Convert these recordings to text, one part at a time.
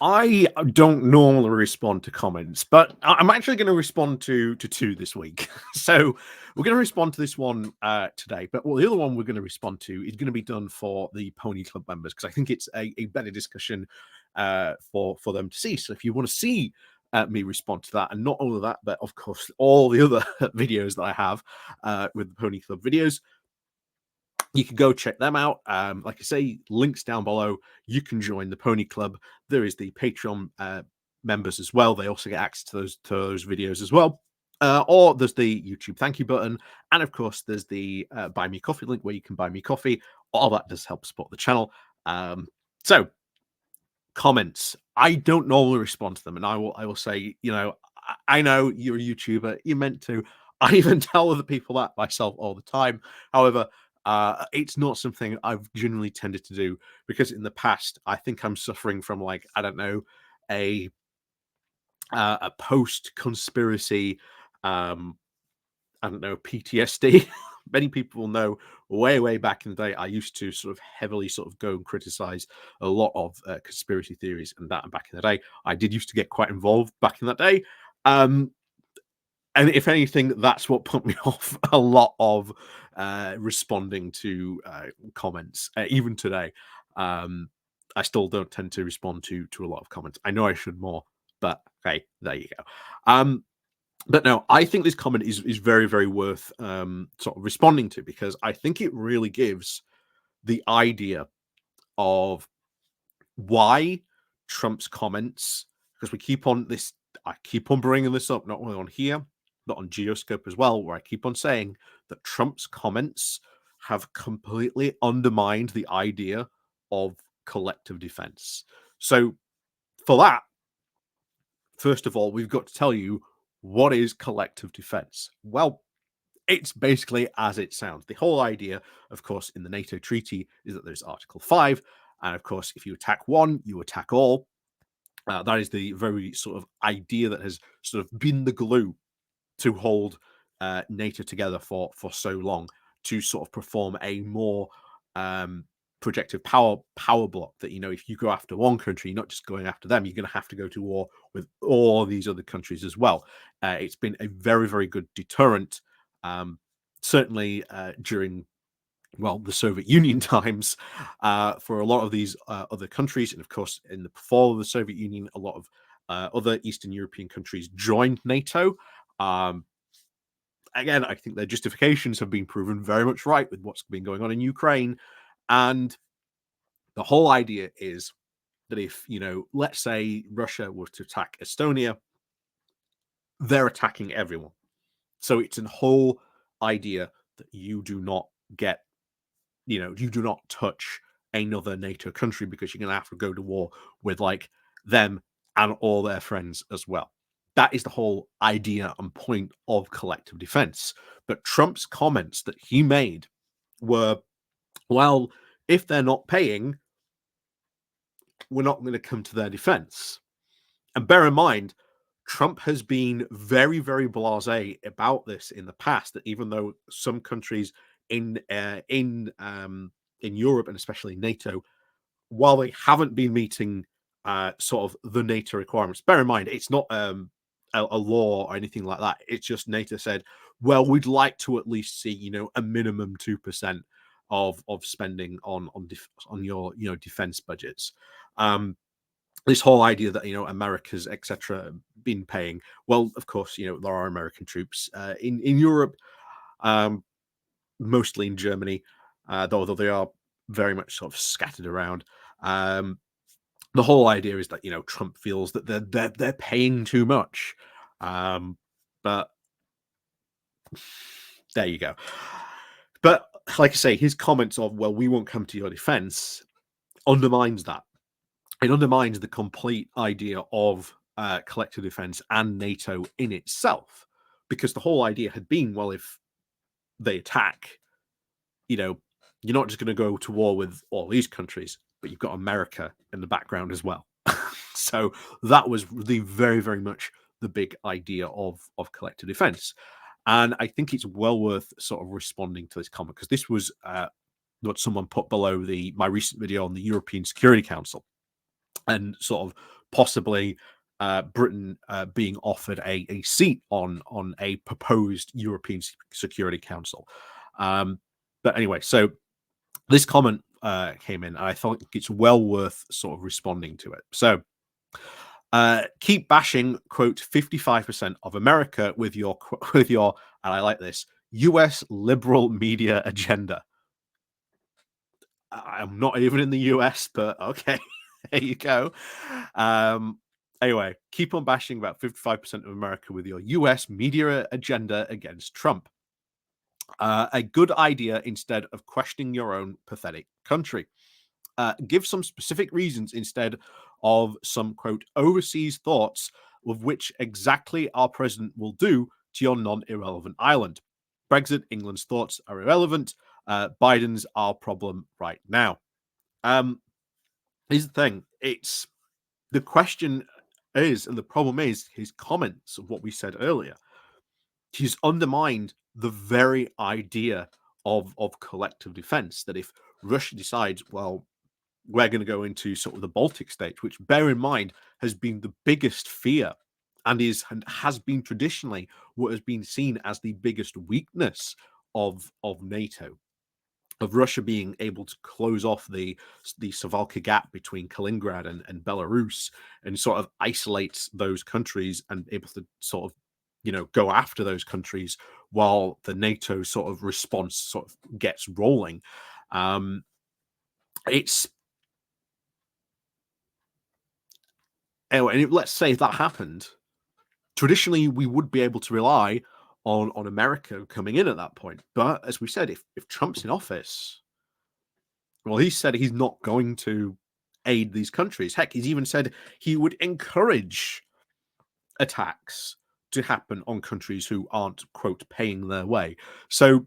I don't normally respond to comments, but I'm actually going to respond to two this week. So we're going to respond to this one today, but the other one we're going to respond to is going to be done for the Pony Club members because I think it's a better discussion for them to see. So if you want to see me respond to that, and not all of that, but of course all the other videos that I have with the Pony Club videos, you can go check them out. Like I say, links down below. You can join the Pony Club. There is the Patreon members as well. They also get access to those videos as well. Or there's the YouTube thank you button, and of course there's the buy me coffee link where you can buy me coffee. All that does help support the channel. So comments, I don't normally respond to them, and I will say, I know you're a YouTuber, you meant to. I even tell other people that myself all the time. However, it's not something I've generally tended to do because in the past, I think I'm suffering from I don't know, a post conspiracy, I don't know, PTSD. Many people will know way back in the day, I used to sort of heavily sort of go and criticize a lot of conspiracy theories and that. And back in the day, I did used to get quite involved back in that day. And if anything, that's what put me off a lot of responding to comments. Even today, I still don't tend to respond to a lot of comments. I know I should more, but okay, there you go. But no, I think this comment is very worth sort of responding to because I think it really gives the idea of why Trump's comments, because I keep on bringing this up, not only on here, but on Geoscope as well, where I keep on saying that Trump's comments have completely undermined the idea of collective defense. So for that, first of all, we've got to tell you, what is collective defense? Well, it's basically as it sounds. The whole idea, of course, in the NATO treaty is that there's Article 5. And of course, if you attack one, you attack all. That is the very sort of idea that has sort of been the glue to hold NATO together for so long, to sort of perform a more projective power block that, if you go after one country, you're not just going after them, you're going to have to go to war with all these other countries as well. It's been a very good deterrent, certainly during the Soviet Union times, for a lot of these other countries. And of course, in the fall of the Soviet Union, a lot of other Eastern European countries joined NATO. Again, I think their justifications have been proven very much right with what's been going on in Ukraine. And the whole idea is that if, let's say Russia were to attack Estonia, they're attacking everyone. So it's a whole idea that you do not get, you do not touch another NATO country because you're going to have to go to war with them and all their friends as well. That is the whole idea and point of collective defense. But Trump's comments that he made were, well, if they're not paying, we're not going to come to their defense. And bear in mind, Trump has been very blasé about this in the past, that even though some countries in Europe and especially NATO, while they haven't been meeting sort of the NATO requirements, bear in mind, it's not a law or anything like that. It's just NATO said, well, we'd like to at least see, a minimum 2% of spending on your, defense budgets. This whole idea that, America's, etc., been paying. Well, of course, there are American troops in Europe, mostly in Germany, although they are very much sort of scattered around. The whole idea is that, Trump feels that they're paying too much. But there you go. But like I say, his comments of, well, we won't come to your defense, undermines that. It undermines the complete idea of collective defense and NATO in itself, because the whole idea had been, well, if they attack, you're not just going to go to war with all these countries, but you've got America in the background as well. So that was the very much the big idea of collective defense. And I think it's well worth sort of responding to this comment, because this was what someone put below my recent video on the European Security Council, and sort of possibly Britain being offered a seat on a proposed European Security Council. But anyway, so this comment came in, and I thought it's well worth sort of responding to it. So, keep bashing, quote, 55% of America with your, and I like this, US liberal media agenda. I'm not even in the US, but okay, there you go. Anyway, keep on bashing about 55% of America with your US media agenda against Trump. A good idea instead of questioning your own pathetic country. Give some specific reasons instead of some, quote, overseas thoughts of which exactly our president will do to your non-irrelevant island. Brexit, England's thoughts are irrelevant. Biden's our problem right now. Here's the thing. It's the question is, and the problem is his comments of what we said earlier. He's undermined the very idea of collective defense, that if Russia decides, well, we're going to go into sort of the Baltic states, which, bear in mind, has been the biggest fear and has been traditionally what has been seen as the biggest weakness of NATO, of Russia being able to close off the Suwalki gap between Kaliningrad and Belarus, and sort of isolates those countries and able to sort of, go after those countries while the NATO sort of response sort of gets rolling. It's Anyway, and let's say if that happened, traditionally we would be able to rely on America coming in at that point. But as we said, if Trump's in office, well, he said he's not going to aid these countries. Heck, he's even said he would encourage attacks to happen on countries who aren't, quote, paying their way. So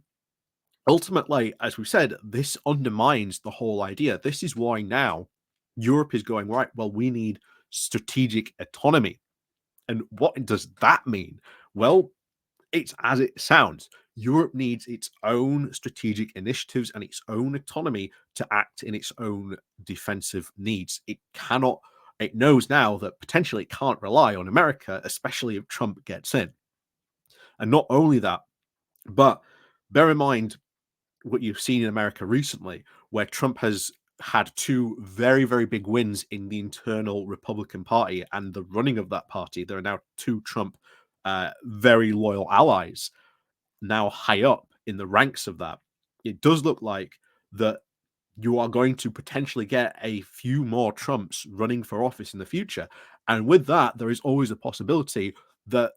ultimately, as we said, this undermines the whole idea. This is why now Europe is going, right, well, we need strategic autonomy. And what does that mean? Well, it's as it sounds. Europe needs its own strategic initiatives and its own autonomy to act in its own defensive needs. It knows now that potentially it can't rely on America, especially if Trump gets in. And not only that, but bear in mind what you've seen in America recently, where Trump has had two very, very big wins in the internal Republican Party and the running of that party. There are now two Trump very loyal allies now high up in the ranks of that. It does look like that you are going to potentially get a few more Trumps running for office in the future. And with that, there is always a possibility that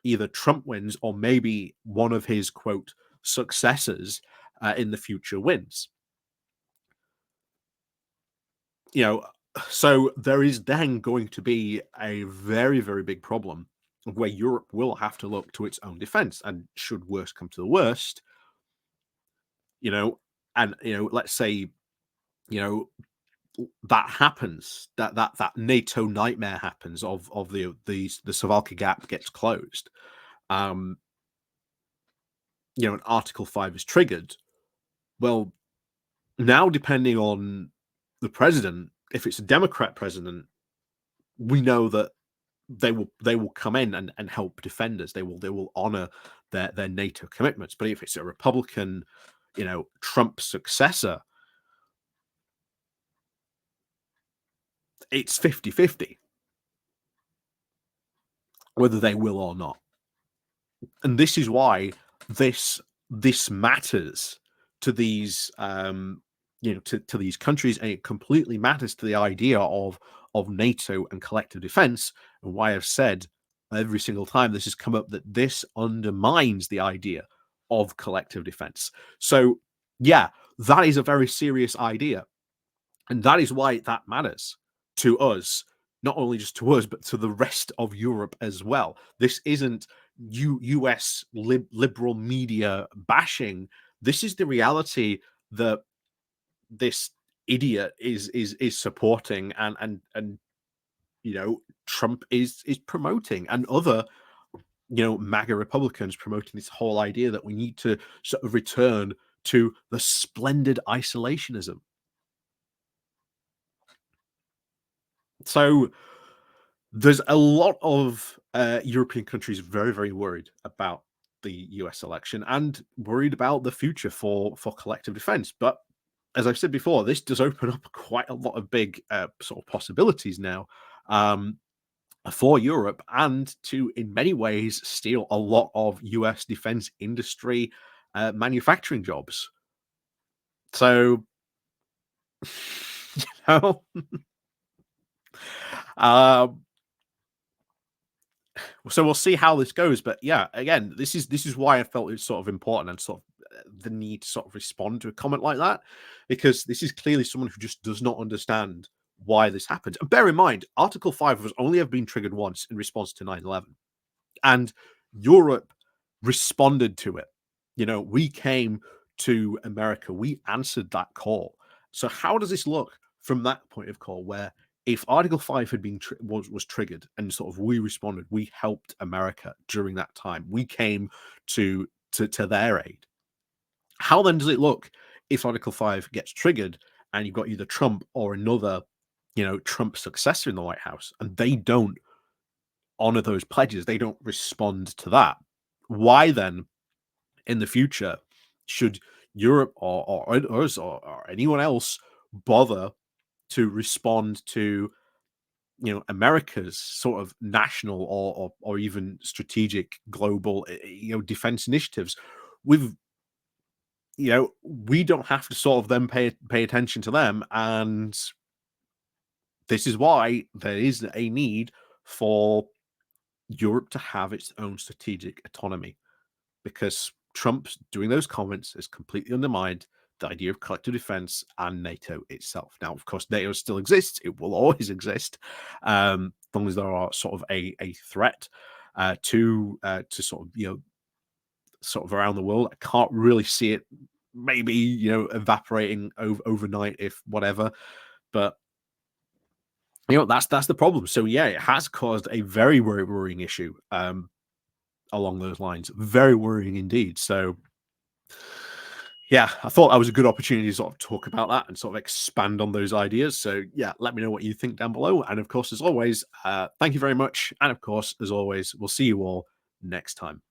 either Trump wins or maybe one of his, quote, successors in the future wins. So there is then going to be a very, very big problem where Europe will have to look to its own defense. And should worst come to the worst, let's say, that happens, that NATO nightmare happens of the Suwalki gap gets closed. And Article 5 is triggered. Well, now depending on the president, if it's a Democrat president, we know that they will come in and help defend us. They will honor their NATO commitments. But if it's a Republican, Trump successor, it's 50-50 whether they will or not. And this is why this matters to these to these countries, and it completely matters to the idea of NATO and collective defense, and why I've said every single time this has come up that this undermines the idea of collective defense. So yeah, that is a very serious idea, and that is why that matters to us, not only just to us, but to the rest of Europe as well. This isn't US liberal media bashing. This is the reality that this idiot is supporting, and Trump is promoting, and other MAGA Republicans promoting this whole idea that we need to sort of return to the splendid isolationism. So There's a lot of European countries very, very worried about the US election and worried about the future for collective defense. But as I've said before, this does open up quite a lot of big sort of possibilities now for Europe and to, in many ways, steal a lot of US defense industry manufacturing jobs. So, you know, um, so we'll see how this goes. But yeah, again, this is why I felt it's sort of important and sort of the need to sort of respond to a comment like that, because this is clearly someone who just does not understand why this happened. And bear in mind, Article 5 has only ever been triggered once in response to 9/11, and Europe responded to it. You know, we came to America, we answered that call. So how does this look from that point of call, where if Article 5 had been was triggered and sort of we responded, we helped America during that time, we came to their aid. How then does it look if Article 5 gets triggered and you've got either Trump or another, Trump successor in the White House, and they don't honor those pledges, they don't respond to that? Why then, in the future, should Europe or us or anyone else bother to respond to America's sort of national or even strategic global defense initiatives? With we don't have to sort of then pay attention to them, and this is why there is a need for Europe to have its own strategic autonomy, because Trump's doing those comments has completely undermined the idea of collective defense and NATO itself. Now, of course, NATO still exists; it will always exist, as long as there are sort of a threat to sort of sort of around the world. I can't really see it maybe evaporating overnight, if whatever, but that's the problem. So yeah, it has caused a very, very worrying issue along those lines. Very worrying indeed. So yeah, I thought that was a good opportunity to sort of talk about that and sort of expand on those ideas. So yeah, let me know what you think down below. And of course, as always, thank you very much. And of course, as always, we'll see you all next time.